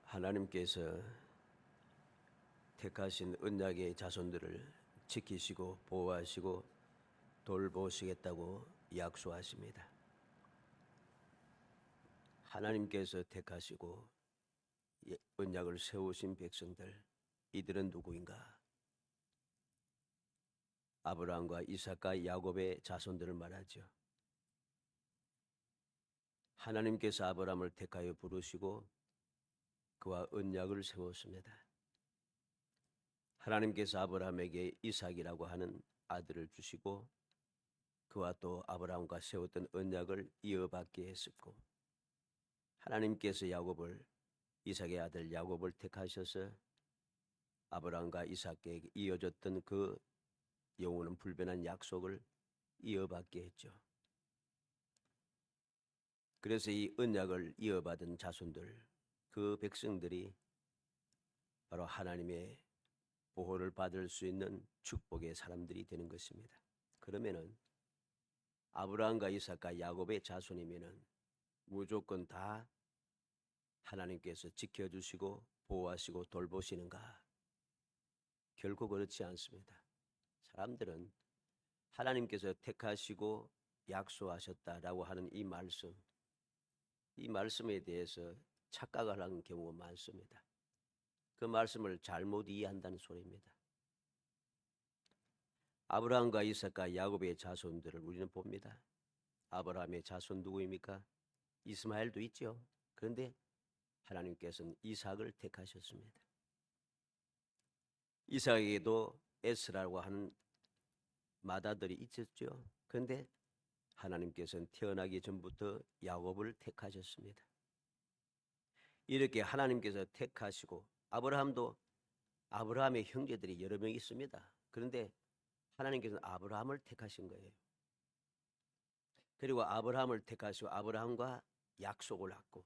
하나님께서 택하신 언약의 자손들을 지키시고 보호하시고 돌보시겠다고 약속하십니다. 하나님께서 택하시고 언약을 세우신 백성들, 이들은 누구인가? 아브라함과 이삭과 야곱의 자손들을 말하죠. 하나님께서 아브라함을 택하여 부르시고 그와 언약을 세웠습니다. 하나님께서 아브라함에게 이삭이라고 하는 아들을 주시고 그와 또 아브라함과 세웠던 언약을 이어받게 했었고, 하나님께서 이삭의 아들 야곱을 택하셔서 아브라함과 이삭에게 이어졌던 그 영원한 불변한 약속을 이어받게 했죠. 그래서 이 언약을 이어받은 자손들, 그 백성들이 바로 하나님의 보호를 받을 수 있는 축복의 사람들이 되는 것입니다. 그러면은 아브라함과 이삭과 야곱의 자손이면은 무조건 다 하나님께서 지켜주시고 보호하시고 돌보시는가? 결코 그렇지 않습니다. 사람들은 하나님께서 택하시고 약속하셨다라고 하는 이 말씀에 대해서 착각을 하는 경우가 많습니다. 그 말씀을 잘못 이해한다는 소리입니다. 아브라함과 이삭과 야곱의 자손들을 우리는 봅니다. 아브라함의 자손 누구입니까? 이스마엘도 있죠. 그런데 하나님께서는 이삭을 택하셨습니다. 이삭에게도 에스라고 하는 맏아들이 있었죠. 그런데 하나님께서는 태어나기 전부터 야곱을 택하셨습니다. 이렇게 하나님께서 택하시고, 아브라함의 형제들이 여러 명 있습니다. 그런데 하나님께서는 아브라함을 택하신 거예요. 그리고 아브라함을 택하시고 아브라함과 약속을 하고,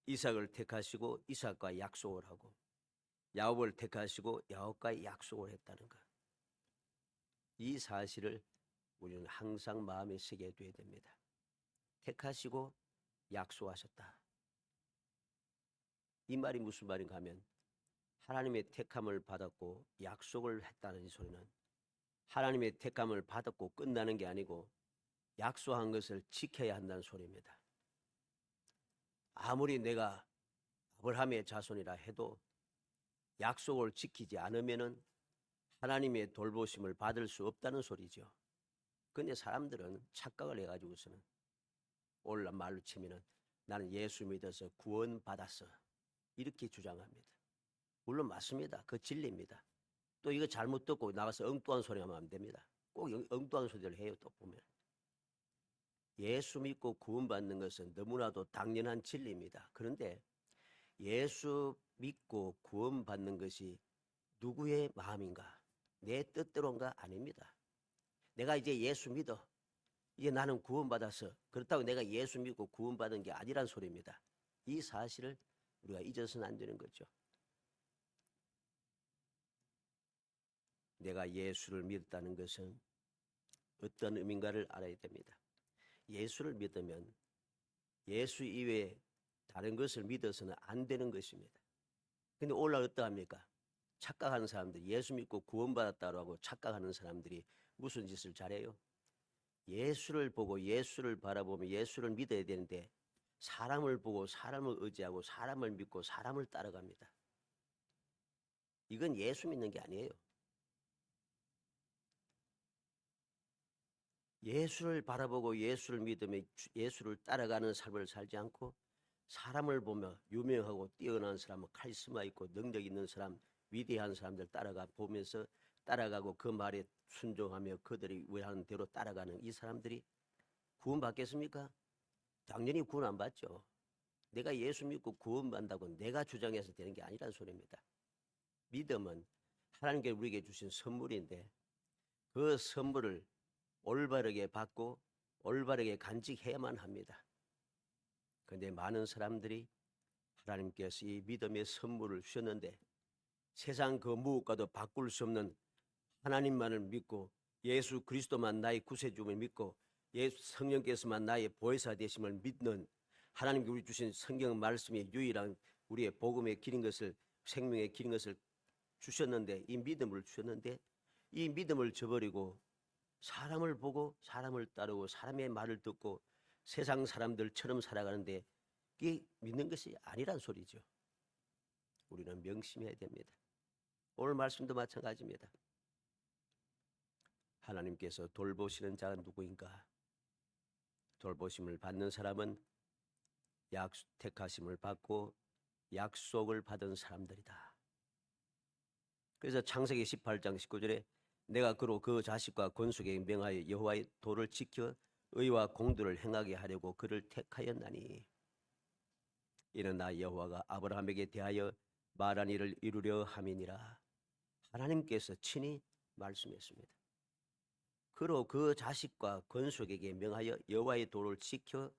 이삭을 택하시고 이삭과 약속을 하고, 야곱을 택하시고 야곱과 약속을 했다는 것. 이 사실을 우리는 항상 마음에 새겨야 됩니다. 택하시고 약속하셨다. 이 말이 무슨 말인가 하면, 하나님의 택함을 받았고 약속을 했다는 이 소리는 하나님의 택함을 받았고 끝나는 게 아니고 약속한 것을 지켜야 한다는 소리입니다. 아무리 내가 아브라함의 자손이라 해도 약속을 지키지 않으면은 하나님의 돌보심을 받을 수 없다는 소리죠. 그런데 사람들은 착각을 해가지고서는 오늘날 말로 치면은 나는 예수 믿어서 구원받았어, 이렇게 주장합니다. 물론 맞습니다. 그 진리입니다. 또 이거 잘못 듣고 나가서 엉뚱한 소리 하면 안 됩니다. 꼭 엉뚱한 소리를 해요. 또 보면 예수 믿고 구원받는 것은 너무나도 당연한 진리입니다. 그런데 예수 믿고 구원받는 것이 누구의 마음인가? 내 뜻대로인가? 아닙니다. 내가 이제 예수 믿어, 이제 나는 구원받았어, 그렇다고 내가 예수 믿고 구원받은 게 아니란 소리입니다. 이 사실을 우리가 잊어서는 안 되는 거죠. 내가 예수를 믿었다는 것은 어떤 의미인가를 알아야 됩니다. 예수를 믿으면 예수 이외에 다른 것을 믿어서는 안 되는 것입니다. 근데 오늘날 어떠합니까? 착각하는 사람들, 예수 믿고 구원받았다고 하고 착각하는 사람들이 무슨 짓을 잘해요? 예수를 보고 예수를 바라보며 예수를 믿어야 되는데 사람을 보고 사람을 의지하고 사람을 믿고 사람을 따라갑니다. 이건 예수 믿는 게 아니에요. 예수를 바라보고 예수를 믿으며 예수를 따라가는 삶을 살지 않고 사람을 보며 유명하고 뛰어난 사람, 카리스마 있고 능력 있는 사람, 위대한 사람들 따라가고 그 말에 순종하며 그들이 하는 대로 따라가는 이 사람들이 구원받겠습니까? 당연히 구원 안 받죠. 내가 예수 믿고 구원받는다고 내가 주장해서 되는 게 아니란 소리입니다. 믿음은 하나님께 우리에게 주신 선물인데 그 선물을 올바르게 받고 올바르게 간직해야만 합니다. 그런데 많은 사람들이 하나님께서 이 믿음의 선물을 주셨는데 세상 그 무엇과도 바꿀 수 없는 하나님만을 믿고 예수 그리스도만 나의 구세주를 믿고 예수 성령께서만 나의 보혜사 되심을 믿는 하나님께 우리 주신 성경 말씀이 유일한 우리의 복음의 길인 것을, 생명의 길인 것을 주셨는데, 이 믿음을 주셨는데, 이 믿음을 저버리고 사람을 보고 사람을 따르고 사람의 말을 듣고 세상 사람들처럼 살아가는데, 이게 믿는 것이 아니란 소리죠. 우리는 명심해야 됩니다. 오늘 말씀도 마찬가지입니다. 하나님께서 돌보시는 자가 누구인가? 돌보심을 받는 사람은 택하심을 받고 약속을 받은 사람들이다. 그래서 창세기 18장 19절에 내가 그로 그 자식과 건축에 명하여 여호와의 도를 지켜 의와 공도를 행하게 하려고 그를 택하였나니, 이는 나 여호와가 아브라함에게 대하여 말한 일을 이루려 함이니라. 하나님께서 친히 말씀했습니다. 그로 그 자식과 건축에게 명하여 여호와의 도를 지켜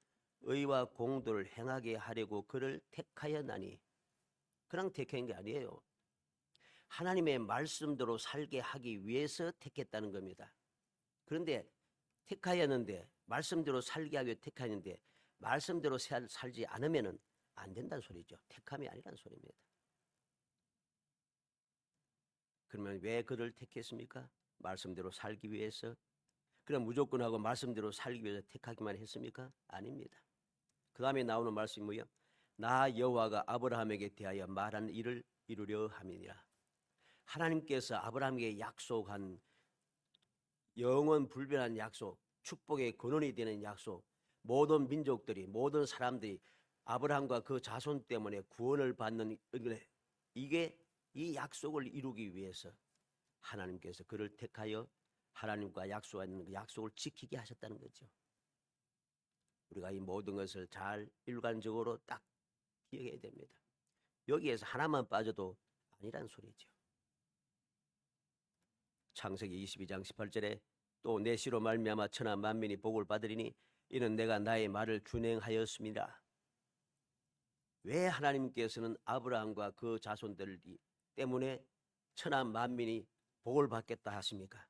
의와 공도를 행하게 하려고 그를 택하였나니, 그냥 택한 게 아니에요. 하나님의 말씀대로 살게 하기 위해서 택했다는 겁니다. 그런데 택하였는데, 말씀대로 살게 하기 위해 택하였는데 말씀대로 살지 않으면 안 된다는 소리죠. 택함이 아니라는 소리입니다. 그러면 왜 그를 택했습니까? 말씀대로 살기 위해서. 그럼 무조건 하고 말씀대로 살기 위해서 택하기만 했습니까? 아닙니다. 그 다음에 나오는 말씀이 뭐예요? 나 여호와가 아브라함에게 대하여 말한 일을 이루려 함이니라. 하나님께서 아브라함에게 약속한 영원 불변한 약속, 축복의 근원이 되는 약속, 모든 민족들이, 모든 사람들이 아브라함과 그 자손 때문에 구원을 받는 은혜, 이게 이 약속을 이루기 위해서 하나님께서 그를 택하여 하나님과 약속한 그 약속을 지키게 하셨다는 거죠. 우리가 이 모든 것을 잘 일관적으로 딱 기억해야 됩니다. 여기에서 하나만 빠져도 아니란 소리죠. 창세기 22장 18절에 또 내 씨로 말미암아 천하 만민이 복을 받으리니 이는 내가 나의 말을 준행하였습니다. 왜 하나님께서는 아브라함과 그 자손들 때문에 천하 만민이 복을 받겠다 하십니까?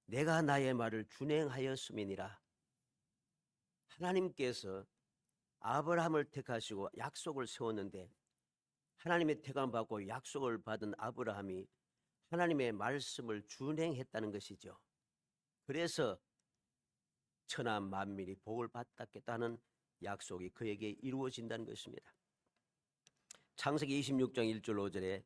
내가 나의 말을 준행하였음이니라. 하나님께서 아브라함을 택하시고 약속을 세웠는데, 하나님의 택함을 받고 약속을 받은 아브라함이 하나님의 말씀을 준행했다는 것이죠. 그래서 천하 만민이 복을 받겠다는 약속이 그에게 이루어진다는 것입니다. 창세기 26장 1절 5절에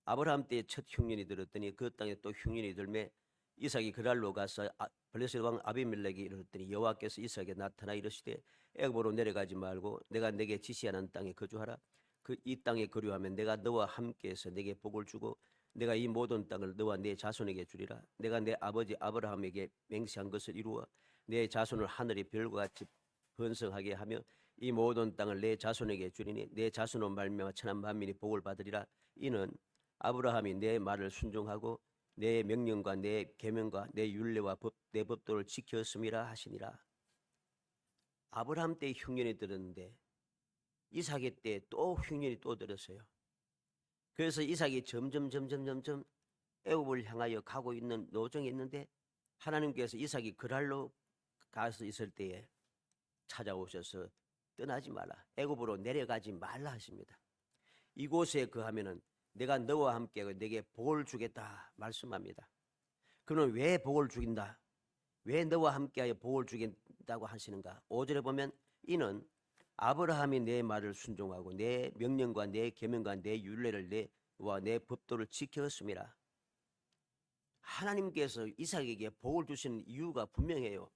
아브라함 때에 첫 흉년이 들었더니 그 땅에 또 흉년이 들매 이삭이 그랄로 가서 블레셋 왕 아비멜렉이 이르렀더니 여호와께서 이삭에게 나타나 이르시되 애굽으로 내려가지 말고 내가 내게 지시하는 땅에 거주하라. 이 땅에 거류하면 내가 너와 함께해서 내게 복을 주고 내가 이 모든 땅을 너와 내 자손에게 주리라. 내가 내 아버지 아브라함에게 맹세한 것을 이루어 내 자손을 하늘의 별과 같이 번성하게 하며 이 모든 땅을 내 자손에게 주리니 내 자손으로 말미암아 천하 만민이 복을 받으리라. 이는 아브라함이 내 말을 순종하고 내 명령과 내 계명과 내 율례와 내 법도를 지켰음이라 하시니라. 아브라함 때 흉년이 들었는데 이삭의 때 또 흉년이 또 들었어요. 그래서 이삭이 점점 애굽을 향하여 가고 있는 노정에 있는데 하나님께서 이삭이 그랄로 가서 있을 때에 찾아오셔서 떠나지 마라, 애굽으로 내려가지 말라 하십니다. 이곳에 거하면은 내가 너와 함께 내게 복을 주겠다 말씀합니다. 그러면 왜 복을 주긴다? 왜 너와 함께하여 복을 주겠다고 하시는가? 5절에 보면 이는 아브라함이 내 말을 순종하고 내 명령과 내 계명과 내 율례를 내와 내 법도를 지켰음이라. 하나님께서 이삭에게 복을 주시는 이유가 분명해요.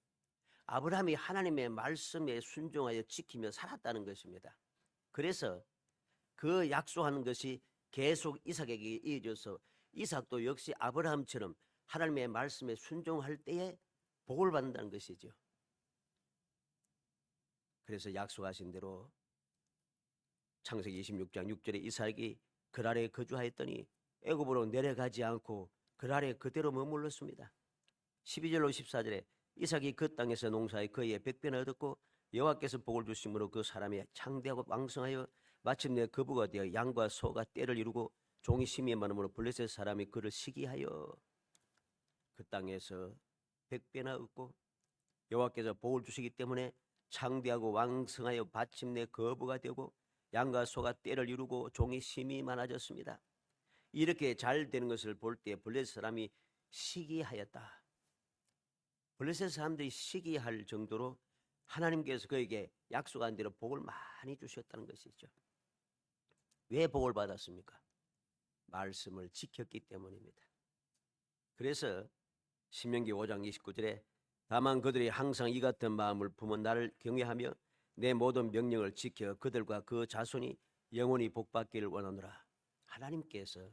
아브라함이 하나님의 말씀에 순종하여 지키며 살았다는 것입니다. 그래서 그 약속하는 것이 계속 이삭에게 이어져서 이삭도 역시 아브라함처럼 하나님의 말씀에 순종할 때에 복을 받는다는 것이죠. 그래서 약속하신 대로 창세기 26장 6절에 이삭이 그랄에 거주하였더니 애굽으로 내려가지 않고 그랄에 그대로 머물렀습니다. 12절로 14절에 이삭이 그 땅에서 농사해 그의 백배나 얻었고 여호와께서 복을 주심으로 그 사람이 창대하고 왕성하여 마침내 거부가 되어 양과 소가 떼를 이루고 종이 심히 많음으로 블레셋 사람이 그를 시기하여 그 땅에서 백배나 얻고 여호와께서 복을 주시기 때문에 창대하고 왕성하여 마침내 거부가 되고 양과 소가 떼를 이루고 종이 심히 많아졌습니다. 이렇게 잘 되는 것을 볼 때 블레셋 사람이 시기하였다. 블레셋 사람들이 시기할 정도로 하나님께서 그에게 약속한 대로 복을 많이 주셨다는 것이죠. 왜 복을 받았습니까? 말씀을 지켰기 때문입니다. 그래서 신명기 5장 29절에 다만 그들이 항상 이 같은 마음을 품어 나를 경외하며 내 모든 명령을 지켜 그들과 그 자손이 영원히 복받기를 원하노라. 하나님께서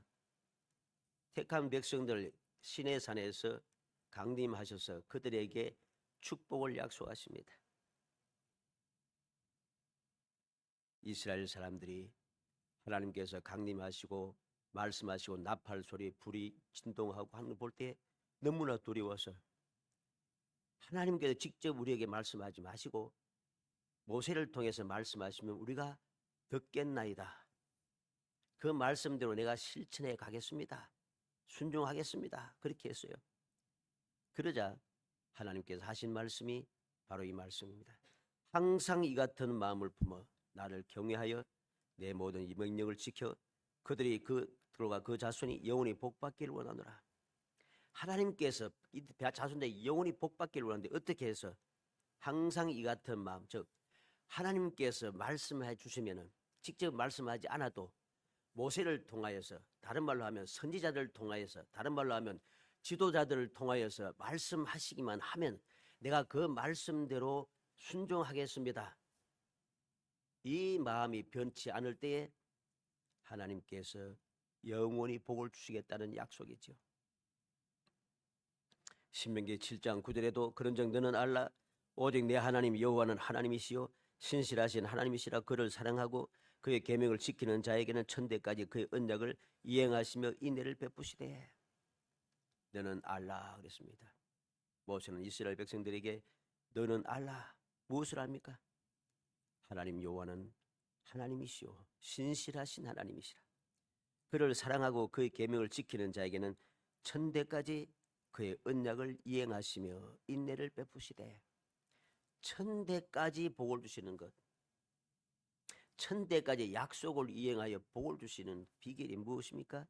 택한 백성들 시내산에서 강림하셔서 그들에게 축복을 약속하십니다. 이스라엘 사람들이 하나님께서 강림하시고 말씀하시고 나팔 소리 불이 진동하고 하는 걸 볼 때 너무나 두려워서 하나님께서 직접 우리에게 말씀하지 마시고 모세를 통해서 말씀하시면 우리가 듣겠나이다. 그 말씀대로 내가 실천해 가겠습니다. 순종하겠습니다. 그렇게 했어요. 그러자 하나님께서 하신 말씀이 바로 이 말씀입니다. 항상 이 같은 마음을 품어 나를 경외하여 내 모든 이 명령을 지켜 그들이 그들과 그 자손이 영원히 복받기를 원하노라. 하나님께서 이 자손들이 영원히 복받기를 원하는데 어떻게 해서 항상 이 같은 마음, 즉 하나님께서 말씀해 주시면은 직접 말씀하지 않아도 모세를 통하여서, 다른 말로 하면 선지자들을 통하여서, 다른 말로 하면 지도자들을 통하여서 말씀하시기만 하면 내가 그 말씀대로 순종하겠습니다. 이 마음이 변치 않을 때에 하나님께서 영원히 복을 주시겠다는 약속이죠. 신명기 7장 9절에도 그런즉 너는 알라 오직 내 하나님 여호와는 하나님이시요 신실하신 하나님이시라. 그를 사랑하고 그의 계명을 지키는 자에게는 천대까지 그의 언약을 이행하시며 인애를 베푸시되. 너는 알라 그랬습니다. 모세는 이스라엘 백성들에게 너는 알라, 무엇을 압니까? 하나님 여호와는 하나님이시오 신실하신 하나님이시라. 그를 사랑하고 그의 계명을 지키는 자에게는 천대까지 그의 언약을 이행하시며 인내를 베푸시되. 천대까지 복을 주시는 것, 천대까지 약속을 이행하여 복을 주시는 비결이 무엇입니까?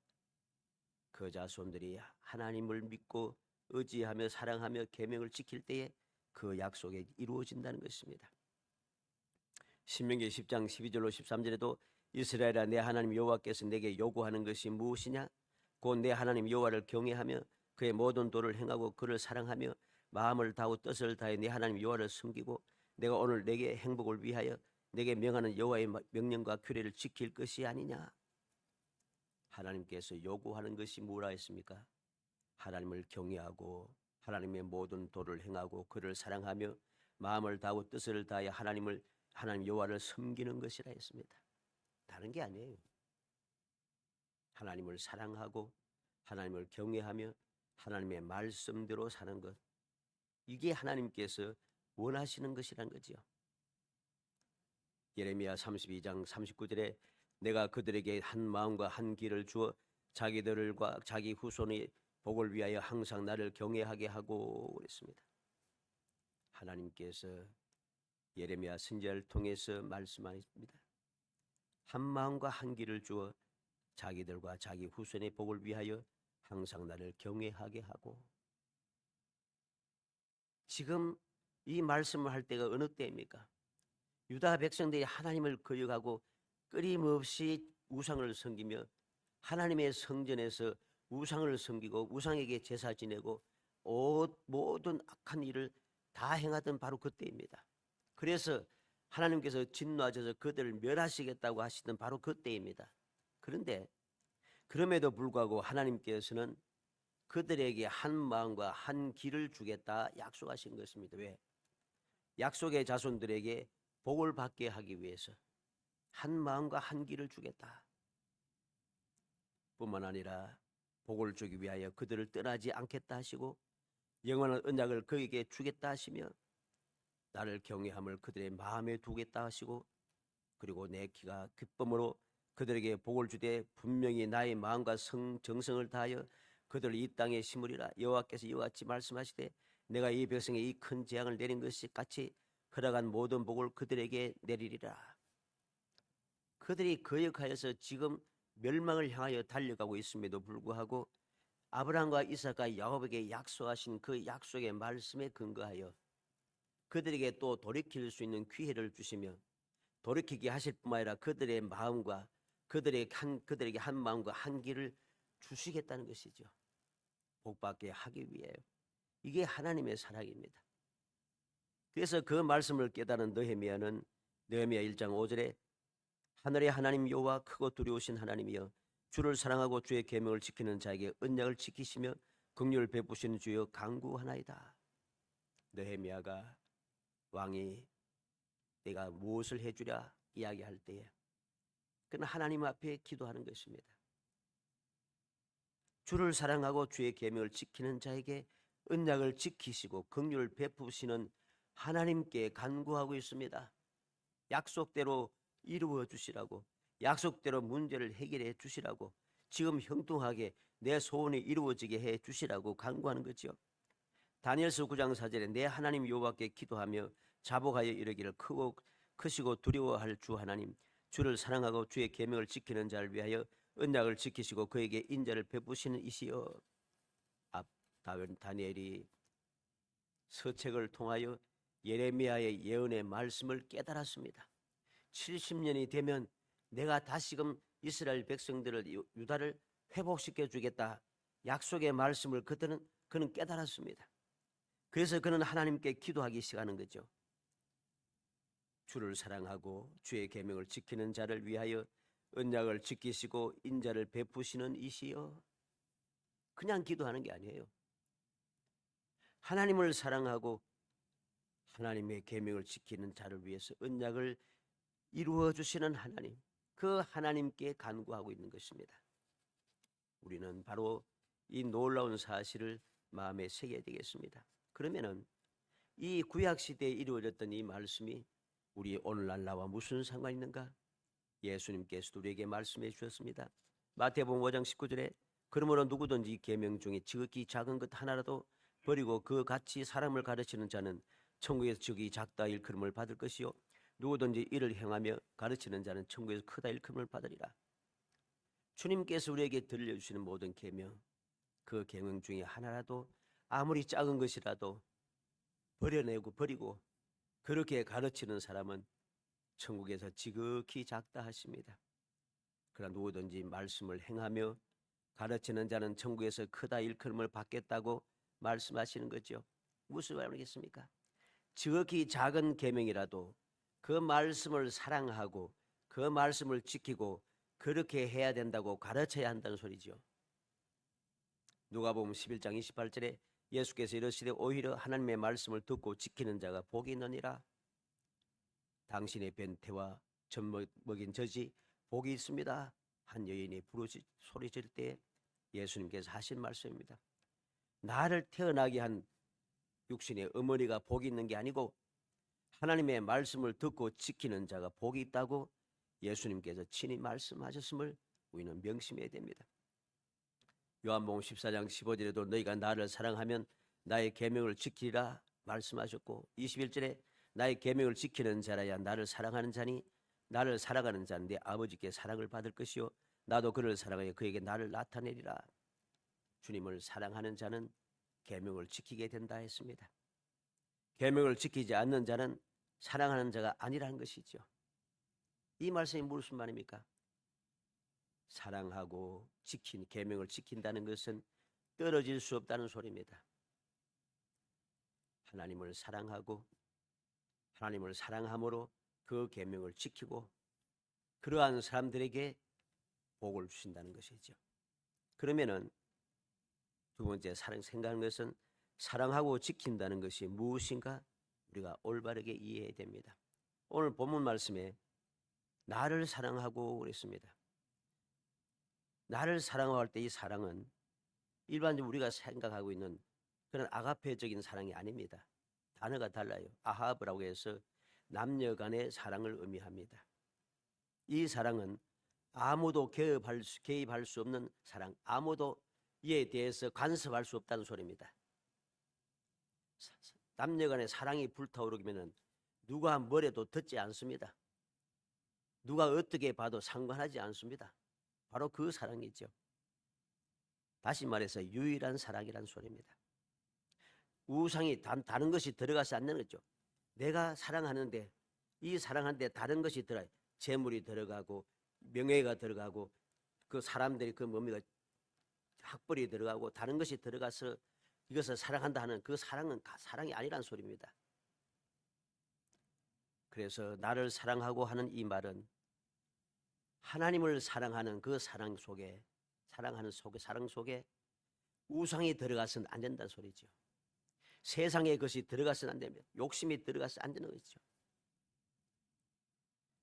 그 자손들이 하나님을 믿고 의지하며 사랑하며 계명을 지킬 때에 그 약속이 이루어진다는 것입니다. 신명기 10장 12절로 13절에도 이스라엘아 내 하나님 여호와께서 내게 요구하는 것이 무엇이냐? 곧 내 하나님 여호와를 경외하며 그의 모든 도를 행하고 그를 사랑하며 마음을 다하고 뜻을 다해 내 하나님 여호와를 섬기고 내가 오늘 내게 행복을 위하여 내게 명하는 여호와의 명령과 규례를 지킬 것이 아니냐? 하나님께서 요구하는 것이 뭐라 했습니까? 하나님을 경외하고 하나님의 모든 도를 행하고 그를 사랑하며 마음을 다하고 뜻을 다해 하나님 여호와를 섬기는 것이라 했습니다. 다른 게 아니에요. 하나님을 사랑하고 하나님을 경외하며 하나님의 말씀대로 사는 것, 이게 하나님께서 원하시는 것이란 거지요. 예레미야 32장 39절에 내가 그들에게 한 마음과 한 길을 주어 자기들과 자기 후손의 복을 위하여 항상 나를 경외하게 하고 그랬습니다. 하나님께서 예레미야 선지자를 통해서 말씀하십니다. 한 마음과 한 길을 주어 자기들과 자기 후손의 복을 위하여 항상 나를 경외하게 하고. 지금 이 말씀을 할 때가 어느 때입니까? 유다 백성들이 하나님을 거역하고 끊임없이 우상을 섬기며 하나님의 성전에서 우상을 섬기고 우상에게 제사 지내고 모든 악한 일을 다 행하던 바로 그때입니다. 그래서 하나님께서 진노하셔서 그들을 멸하시겠다고 하시던 바로 그때입니다. 그런데 그럼에도 불구하고 하나님께서는 그들에게 한 마음과 한 길을 주겠다 약속하신 것입니다. 왜? 약속의 자손들에게 복을 받게 하기 위해서 한 마음과 한 길을 주겠다. 뿐만 아니라 복을 주기 위하여 그들을 떠나지 않겠다 하시고 영원한 언약을 그에게 주겠다 하시며 나를 경외함을 그들의 마음에 두겠다 하시고 그리고 내 기가 기쁨으로 그들에게 복을 주되 분명히 나의 마음과 정성을 다하여 그들을 이 땅에 심으리라. 여호와께서 이와 같이 말씀하시되 내가 이 백성에 이 큰 재앙을 내린 것이 같이 허락한 모든 복을 그들에게 내리리라. 그들이 거역하여서 지금 멸망을 향하여 달려가고 있음에도 불구하고 아브라함과 이삭과 야곱에게 약속하신 그 약속의 말씀에 근거하여 그들에게 또 돌이킬 수 있는 기회를 주시며 돌이키게 하실 뿐만 아니라 그들의 마음과 그들에게 한 마음과 한 길을 주시겠다는 것이죠. 복받게 하기 위해요. 이게 하나님의 사랑입니다. 그래서 그 말씀을 깨달은 느헤미야는 느헤미야 1장 5절에 하늘의 하나님 여호와 크고 두려우신 하나님이여 주를 사랑하고 주의 계명을 지키는 자에게 언약을 지키시며 긍휼을 베푸시는 주여 간구하나이다. 느헤미야가 왕이 내가 무엇을 해주랴 이야기할 때에 그는 하나님 앞에 기도하는 것입니다. 주를 사랑하고 주의 계명을 지키는 자에게 언약을 지키시고 긍휼을 베푸시는 하나님께 간구하고 있습니다. 약속대로 이루어 주시라고, 약속대로 문제를 해결해 주시라고, 지금 형통하게 내 소원이 이루어지게 해 주시라고 간구하는 거죠. 다니엘서 9장 4절에 내 하나님 여호와께 기도하며 자복하여 이르기를 크시고 두려워할 주 하나님, 주를 사랑하고 주의 계명을 지키는 자를 위하여 언약을 지키시고 그에게 인자를 베푸시는 이시여. 다니엘이 서책을 통하여 예레미야의 예언의 말씀을 깨달았습니다. 70년이 되면 내가 다시금 이스라엘 백성들을 유다를 회복시켜 주겠다. 약속의 말씀을 그는 깨달았습니다. 그래서 그는 하나님께 기도하기 시작하는 거죠. 주를 사랑하고 주의 계명을 지키는 자를 위하여 언약을 지키시고 인자를 베푸시는 이시여. 그냥 기도하는 게 아니에요. 하나님을 사랑하고 하나님의 계명을 지키는 자를 위해서 언약을 이루어 주시는 하나님, 그 하나님께 간구하고 있는 것입니다. 우리는 바로 이 놀라운 사실을 마음에 새겨야 되겠습니다. 그러면은 이 구약 시대에 이루어졌던 이 말씀이 우리 오늘날 나와 무슨 상관이 있는가? 예수님께서도 우리에게 말씀해 주셨습니다. 마태복음 5장 19절에 그러므로 누구든지 계명 중에 지극히 작은 것 하나라도 버리고 그 같이 사람을 가르치는 자는 천국에서 지극히 작다 일컬음을 받을 것이요 누구든지 이를 행하며 가르치는 자는 천국에서 크다 일컬음을 받으리라. 주님께서 우리에게 들려주시는 모든 계명, 그 계명 중에 하나라도 아무리 작은 것이라도 버리고 그렇게 가르치는 사람은 천국에서 지극히 작다 하십니다. 그러나 누구든지 말씀을 행하며 가르치는 자는 천국에서 크다 일컬음을 받겠다고 말씀하시는 거죠. 무슨 말이겠습니까? 지극히 작은 계명이라도 그 말씀을 사랑하고 그 말씀을 지키고 그렇게 해야 된다고 가르쳐야 한다는 소리죠. 누가복음 11장 28절에 예수께서 이르시되 오히려 하나님의 말씀을 듣고 지키는 자가 복이 있느니라. 당신의 변태와 젖 먹인 젖이 복이 있습니다. 한 여인이 소리질 때 예수님께서 하신 말씀입니다. 나를 태어나게 한 육신의 어머니가 복이 있는 게 아니고 하나님의 말씀을 듣고 지키는 자가 복이 있다고 예수님께서 친히 말씀하셨음을 우리는 명심해야 됩니다. 요한복음 14장 15절에도 너희가 나를 사랑하면 나의 계명을 지키리라 말씀하셨고 21절에 나의 계명을 지키는 자라야 나를 사랑하는 자니 나를 사랑하는 자는 내 아버지께 사랑을 받을 것이요 나도 그를 사랑하여 그에게 나를 나타내리라. 주님을 사랑하는 자는 계명을 지키게 된다 했습니다. 계명을 지키지 않는 자는 사랑하는 자가 아니라는 것이죠. 이 말씀이 무슨 말입니까? 사랑하고 계명을 지킨다는 것은 떨어질 수 없다는 소리입니다. 하나님을 사랑하고 하나님을 사랑함으로 그 계명을 지키고 그러한 사람들에게 복을 주신다는 것이죠. 그러면은 두 번째 생각하는 것은 사랑하고 지킨다는 것이 무엇인가 우리가 올바르게 이해해야 됩니다. 오늘 본문 말씀에 나를 사랑하고 그랬습니다. 나를 사랑하고 할 때 이 사랑은 일반적으로 우리가 생각하고 있는 그런 아가페적인 사랑이 아닙니다. 단어가 달라요. 아하브라고 해서 남녀 간의 사랑을 의미합니다. 이 사랑은 아무도 개입할 수 없는 사랑, 아무도 이에 대해서 간섭할 수 없다는 소리입니다. 남녀 간의 사랑이 불타오르면 누가 뭐래도 듣지 않습니다. 누가 어떻게 봐도 상관하지 않습니다. 바로 그 사랑이죠. 다시 말해서 유일한 사랑이란 소리입니다. 우상이 다른 것이 들어가지 않는 거죠. 내가 사랑하는데 이 사랑하는데 다른 것이 들어가요. 재물이 들어가고 명예가 들어가고 그 사람들이 그 뭡니까 학벌이 들어가고 다른 것이 들어가서 이것을 사랑한다 하는 그 사랑은 사랑이 아니란 소리입니다. 그래서 나를 사랑하고 하는 이 말은 하나님을 사랑하는 그 사랑 속에 사랑 속에 우상이 들어가서는 안 된다는 소리죠. 세상의 것이 들어가서는 안 됩니다. 욕심이 들어가서 안 되는 것이죠.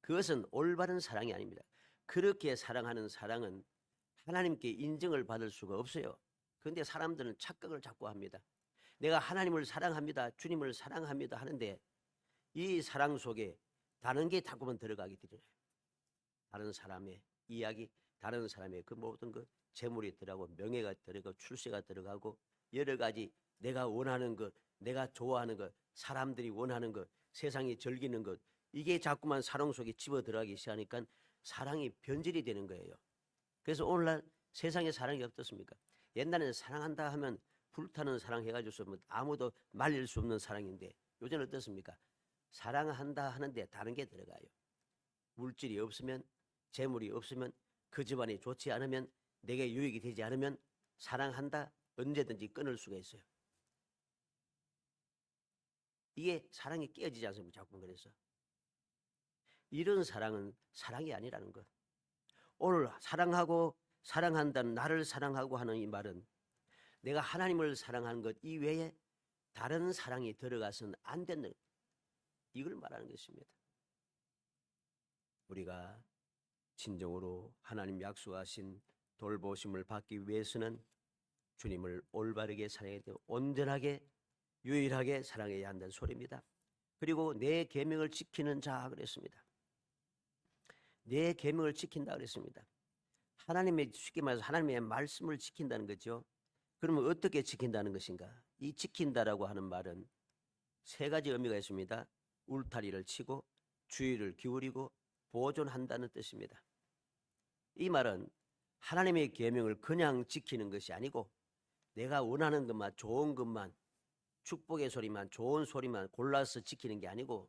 그것은 올바른 사랑이 아닙니다. 그렇게 사랑하는 사랑은 하나님께 인정을 받을 수가 없어요. 그런데 사람들은 착각을 자꾸 합니다. 내가 하나님을 사랑합니다. 주님을 사랑합니다 하는데 이 사랑 속에 다른 게 자꾸만 들어가게 되잖아요. 다른 사람의 이야기, 다른 사람의 그 모든 것, 재물이 들어가고 명예가 들어가고 출세가 들어가고 여러 가지 내가 원하는 것, 내가 좋아하는 것, 사람들이 원하는 것, 세상이 즐기는 것, 이게 자꾸만 사랑 속에 집어들어가기 시작하니까 사랑이 변질이 되는 거예요. 그래서 오늘날 세상에 사랑이 어떻습니까? 옛날에는 사랑한다 하면 불타는 사랑 해가지고 아무도 말릴 수 없는 사랑인데 요즘은 어떻습니까? 사랑한다 하는데 다른 게 들어가요. 물질이 없으면, 재물이 없으면, 그 집안이 좋지 않으면, 내게 유익이 되지 않으면 사랑한다 언제든지 끊을 수가 있어요. 이게 사랑이 깨어지지 않습니까? 자꾸 그래서 이런 사랑은 사랑이 아니라는 것. 오늘 사랑하고 사랑한다는 나를 사랑하고 하는 이 말은 내가 하나님을 사랑하는 것 이외에 다른 사랑이 들어가서는 안 되는 이걸 말하는 것입니다. 우리가 진정으로 하나님 약속하신 돌보심을 받기 위해서는 주님을 올바르게 사랑해야 되고 온전하게 유일하게 사랑해야 한다는 소리입니다. 그리고 내 계명을 지키는 자 그랬습니다. 내 계명을 지킨다 그랬습니다. 하나님의 쉽게 말해서 하나님의 말씀을 지킨다는 거죠. 그러면 어떻게 지킨다는 것인가? 이 지킨다라고 하는 말은 세 가지 의미가 있습니다. 울타리를 치고 주의를 기울이고 보존한다는 뜻입니다. 이 말은 하나님의 계명을 그냥 지키는 것이 아니고 내가 원하는 것만 좋은 것만 축복의 소리만 좋은 소리만 골라서 지키는 게 아니고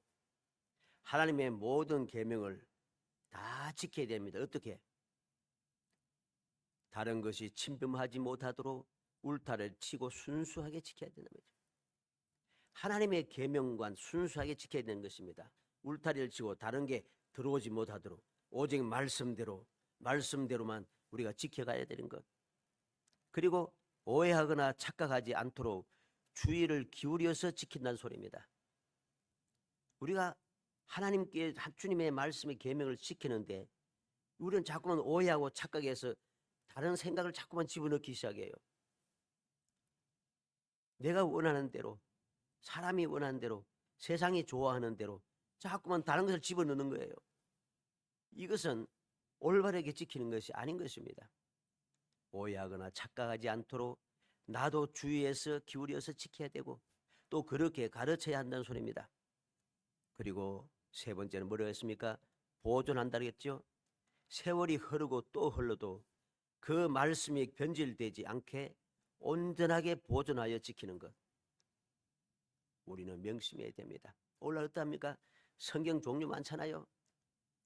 하나님의 모든 계명을 다 지켜야 됩니다. 어떻게? 다른 것이 침범하지 못하도록 울타리를 치고 순수하게 지켜야 되는 거죠. 하나님의 계명과 순수하게 지켜야 되는 것입니다. 울타리를 치고 다른 게 들어오지 못하도록 오직 말씀대로만 우리가 지켜가야 되는 것. 그리고 오해하거나 착각하지 않도록 주의를 기울여서 지킨다는 소리입니다. 우리가 하나님께 주님의 말씀의 계명을 지키는데 우리는 자꾸만 오해하고 착각해서 다른 생각을 자꾸만 집어넣기 시작해요. 내가 원하는 대로 사람이 원하는 대로 세상이 좋아하는 대로 자꾸만 다른 것을 집어넣는 거예요. 이것은 올바르게 지키는 것이 아닌 것입니다. 오해하거나 착각하지 않도록 나도 주의해서 기울여서 지켜야 되고 또 그렇게 가르쳐야 한다는 소리입니다. 그리고 세 번째는 뭐라고 했습니까? 보존한다고 했죠. 세월이 흐르고 또 흘러도 그 말씀이 변질되지 않게 온전하게 보존하여 지키는 것. 우리는 명심해야 됩니다. 오늘 어떠합니까? 성경 종류 많잖아요.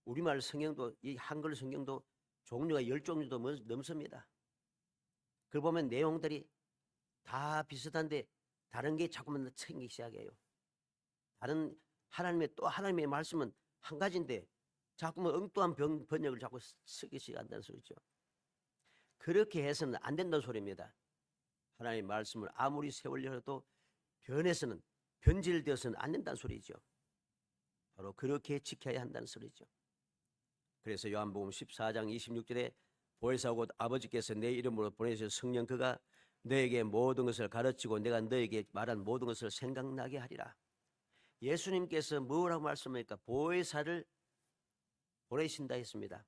우리말 성경도 이 한글 성경도 종류가 10종류도 넘습니다. 그걸 보면 내용들이 다 비슷한데 다른 게 자꾸만 생기기 시작해요. 다른 하나님의 말씀은 한 가지인데 자꾸만 엉뚱한 번역을 자꾸 쓰기 시작한다는 소리죠. 그렇게 해서는 안 된다는 소리입니다. 하나님의 말씀을 아무리 세월려 해도 변질되어서는 안 된다는 소리죠. 바로 그렇게 지켜야 한다는 소리죠. 그래서 요한복음 14장 26절에 보혜사 곧 아버지께서 내 이름으로 보내주신 성령 그가 너에게 모든 것을 가르치고 내가 너에게 말한 모든 것을 생각나게 하리라. 예수님께서 뭐라고 말씀합니까? 보혜사를 보내신다 했습니다.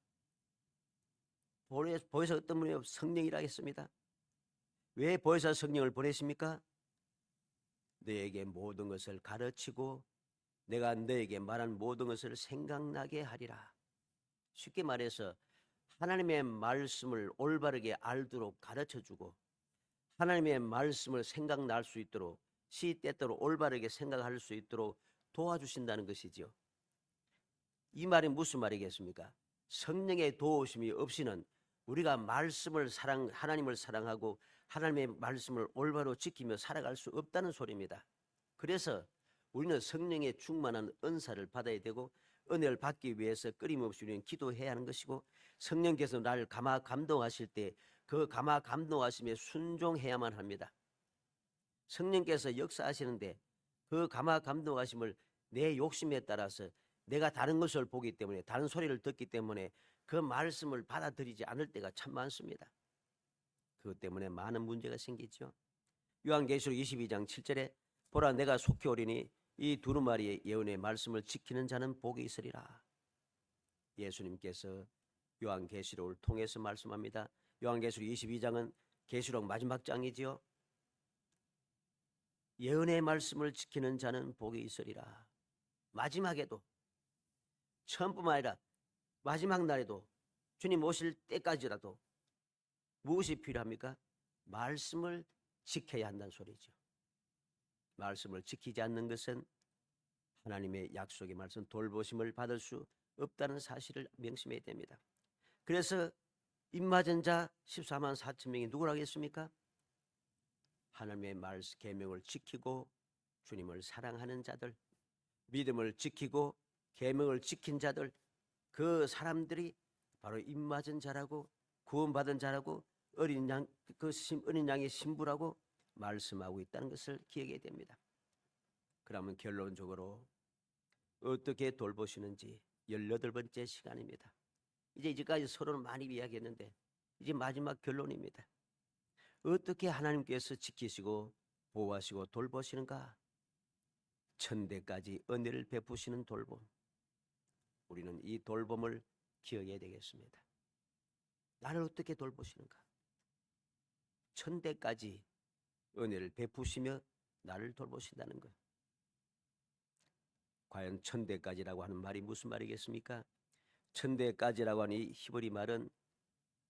보혜사 어떤 분이요? 성령이라 했습니다. 왜 보혜사 성령을 보내십니까? 너에게 모든 것을 가르치고 내가 너에게 말한 모든 것을 생각나게 하리라. 쉽게 말해서 하나님의 말씀을 올바르게 알도록 가르쳐주고 하나님의 말씀을 생각날 수 있도록 시때때로 올바르게 생각할 수 있도록 도와주신다는 것이죠. 이 말이 무슨 말이겠습니까? 성령의 도우심이 없이는 우리가 하나님을 사랑하고 하나님의 말씀을 올바로 지키며 살아갈 수 없다는 소리입니다. 그래서 우리는 성령의 충만한 은사를 받아야 되고 은혜를 받기 위해서 끊임없이 우리는 기도해야 하는 것이고 성령께서 나를 감동하실 때 그 감동하심에 순종해야만 합니다. 성령께서 역사하시는데 그 감동하심을 내 욕심에 따라서 내가 다른 것을 보기 때문에 다른 소리를 듣기 때문에 그 말씀을 받아들이지 않을 때가 참 많습니다. 그것 때문에 많은 문제가 생기죠. 요한계시록 22장 7절에 보라 내가 속히 오리니 이 두루마리의 예언의 말씀을 지키는 자는 복이 있으리라. 예수님께서 요한계시록을 통해서 말씀합니다. 요한계시록 22장은 계시록 마지막 장이지요. 예언의 말씀을 지키는 자는 복이 있으리라. 마지막에도 처음뿐만 아니라 마지막 날에도 주님 오실 때까지라도 무엇이 필요합니까? 말씀을 지켜야 한다는 소리죠. 말씀을 지키지 않는 것은 하나님의 약속의 말씀 돌보심을 받을 수 없다는 사실을 명심해야 됩니다. 그래서 입맞은 자 14만 4천 명이 누구라겠습니까? 하나님의 말씀 계명을 지키고 주님을 사랑하는 자들, 믿음을 지키고 계명을 지킨 자들, 그 사람들이 바로 입맞은 자라고 구원받은 자라고 어린 양의 신부라고 말씀하고 있다는 것을 기억해야 됩니다. 그러면 결론적으로 어떻게 돌보시는지 18번째 시간입니다. 이제까지 서로는 많이 이야기했는데 이제 마지막 결론입니다. 어떻게 하나님께서 지키시고 보호하시고 돌보시는가? 천대까지 은혜를 베푸시는 돌봄. 우리는 이 돌봄을 기억해야 되겠습니다. 나를 어떻게 돌보시는가? 천대까지 은혜를 베푸시며 나를 돌보신다는 것. 과연 천대까지라고 하는 말이 무슨 말이겠습니까? 천대까지라고 하는 이 히브리 말은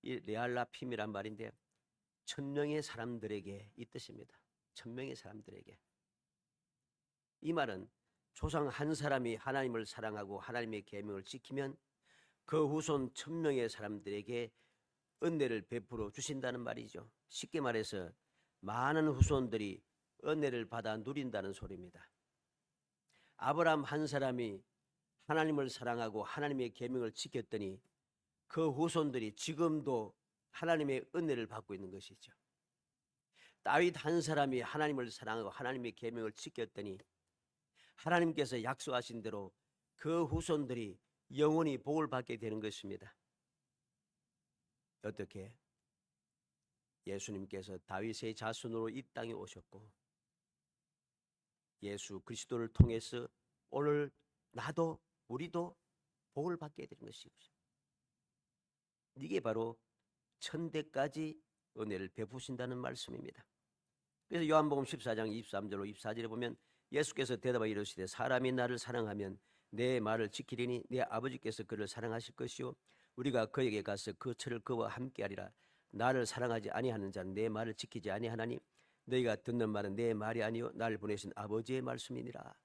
이 레알라핌이란 말인데 1000명의 사람들에게 이 뜻입니다. 1000명의 사람들에게. 이 말은 조상 한 사람이 하나님을 사랑하고 하나님의 계명을 지키면 그 후손 1000명의 사람들에게 은혜를 베풀어 주신다는 말이죠. 쉽게 말해서 많은 후손들이 은혜를 받아 누린다는 소리입니다. 아브라함 한 사람이 하나님을 사랑하고 하나님의 계명을 지켰더니 그 후손들이 지금도 하나님의 은혜를 받고 있는 것이죠. 다윗 한 사람이 하나님을 사랑하고 하나님의 계명을 지켰더니 하나님께서 약속하신 대로 그 후손들이 영원히 복을 받게 되는 것입니다. 어떻게? 예수님께서 다윗의 자손으로 이 땅에 오셨고 예수 그리스도를 통해서 오늘 나도 우리도 복을 받게 되는 것이죠. 이게 바로 천대까지 은혜를 베푸신다는 말씀입니다. 그래서 요한복음 14장 23절로 24절에 보면 예수께서 대답하여 이르시되 사람이 나를 사랑하면 내 말을 지키리니 내 아버지께서 그를 사랑하실 것이요 우리가 그에게 가서 그 철을 그와 함께하리라. 나를 사랑하지 아니하는 자는 내 말을 지키지 아니하나니 너희가 듣는 말은 내 말이 아니요 나를 보내신 아버지의 말씀이니라.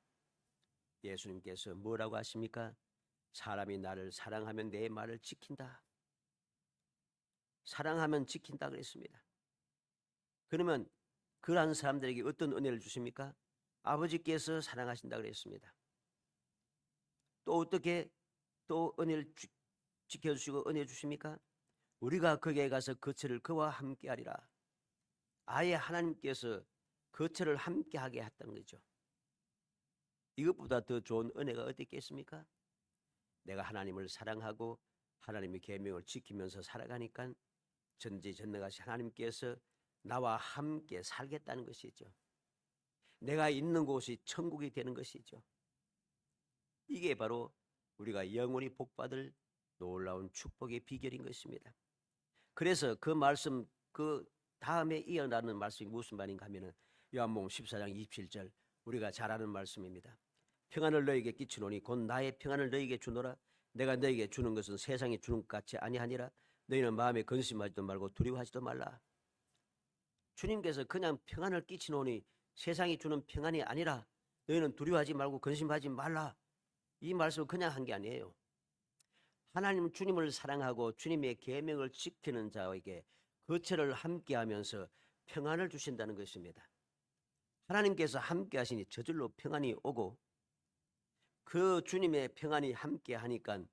예수님께서 뭐라고 하십니까? 사람이 나를 사랑하면 내 말을 지킨다. 사랑하면 지킨다 그랬습니다. 그러면 그러한 사람들에게 어떤 은혜를 주십니까? 아버지께서 사랑하신다 그랬습니다. 또 어떻게 또 은혜를 지켜주시고 은혜 주십니까? 우리가 거기에 가서 거처를 그와 함께하리라. 아예 하나님께서 거처를 함께하게 했다는 거죠. 이것보다 더 좋은 은혜가 어디 있겠습니까? 내가 하나님을 사랑하고 하나님의 계명을 지키면서 살아가니까 전지전능하신 하나님께서 나와 함께 살겠다는 것이죠. 내가 있는 곳이 천국이 되는 것이죠. 이게 바로 우리가 영원히 복받을 놀라운 축복의 비결인 것입니다. 그래서 그 말씀 그 다음에 이어나는 말씀이 무슨 말인가 하면은 요한복음 14장 27절 우리가 잘 아는 말씀입니다. 평안을 너에게 끼치노니 곧 나의 평안을 너에게 주노라. 내가 너에게 주는 것은 세상이 주는 것 같이 아니하니라. 너희는 마음에 근심하지도 말고 두려워하지도 말라. 주님께서 그냥 평안을 끼치노니 세상이 주는 평안이 아니라 너희는 두려워하지 말고 근심하지 말라. 이 말씀을 그냥 한 게 아니에요. 하나님 주님을 사랑하고 주님의 계명을 지키는 자에게 거처를 함께하면서 평안을 주신다는 것입니다. 하나님께서 함께 하시니 저절로 평안이 오고 그 주님의 평안이 함께 하니까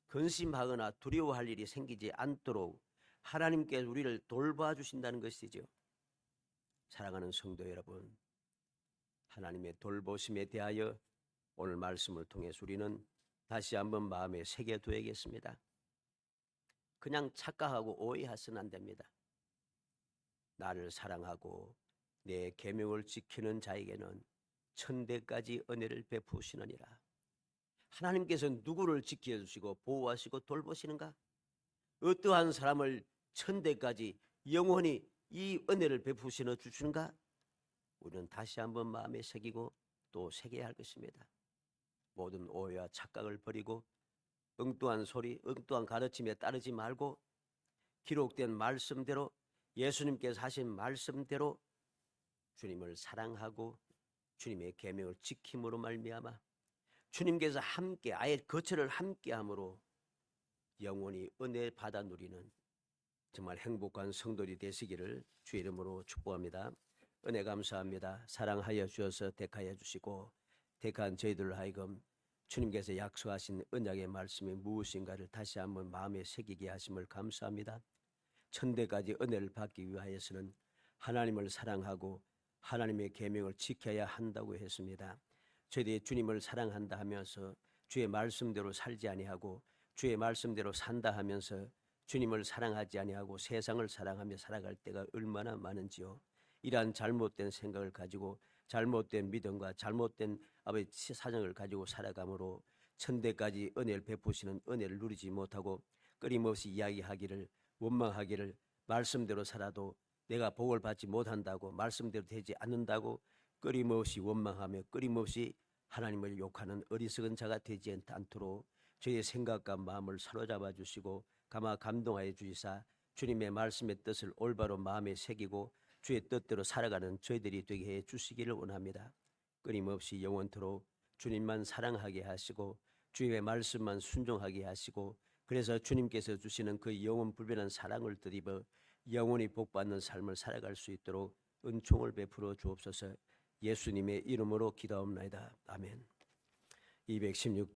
근심하거나 두려워할 일이 생기지 않도록 하나님께서 우리를 돌봐주신다는 것이죠. 사랑하는 성도 여러분, 하나님의 돌보심에 대하여 오늘 말씀을 통해서 우리는 다시 한번 마음에 새겨둬야겠습니다. 그냥 착각하고 오해하서는 안 됩니다. 나를 사랑하고 내 계명을 지키는 자에게는 천대까지 은혜를 베푸시느니라. 하나님께서 누구를 지켜주시고 보호하시고 돌보시는가? 어떠한 사람을 천대까지 영원히 이 은혜를 베푸시어 주시는가? 우리는 다시 한번 마음에 새기고 또 새겨야 할 것입니다. 모든 오해와 착각을 버리고 엉뚱한 소리, 엉뚱한 가르침에 따르지 말고 기록된 말씀대로 예수님께서 하신 말씀대로 주님을 사랑하고 주님의 계명을 지킴으로 말미암아 주님께서 함께 아예 거처를 함께함으로 영원히 은혜 받아 누리는 정말 행복한 성도들이 되시기를 주의 이름으로 축복합니다. 은혜 감사합니다. 사랑하여 주셔서 택하여 주시고 택한 저희들 하여금 주님께서 약속하신 언약의 말씀이 무엇인가를 다시 한번 마음에 새기게 하심을 감사합니다. 천대까지 은혜를 받기 위하여서는 하나님을 사랑하고 하나님의 계명을 지켜야 한다고 했습니다. 저희들이 주님을 사랑한다 하면서 주의 말씀대로 살지 아니하고 주의 말씀대로 산다 하면서 주님을 사랑하지 아니하고 세상을 사랑하며 살아갈 때가 얼마나 많은지요. 이러한 잘못된 생각을 가지고 잘못된 믿음과 잘못된 아버지 사정을 가지고 살아감으로 천대까지 은혜를 베푸시는 은혜를 누리지 못하고 끊임없이 이야기하기를 원망하기를 말씀대로 살아도 내가 복을 받지 못한다고 말씀대로 되지 않는다고 끊임없이 원망하며 끊임없이 하나님을 욕하는 어리석은 자가 되지 않도록 저희의 생각과 마음을 사로잡아 주시고 가마 감동하여 주시사 주님의 말씀의 뜻을 올바로 마음에 새기고 주의 뜻대로 살아가는 저희들이 되게 해 주시기를 원합니다. 끊임없이 영원토록 주님만 사랑하게 하시고 주님의 말씀만 순종하게 하시고 그래서 주님께서 주시는 그 영원 불변한 사랑을 드리며 영원히 복받는 삶을 살아갈 수 있도록 은총을 베풀어 주옵소서. 예수님의 이름으로 기도하옵나이다. 아멘. 216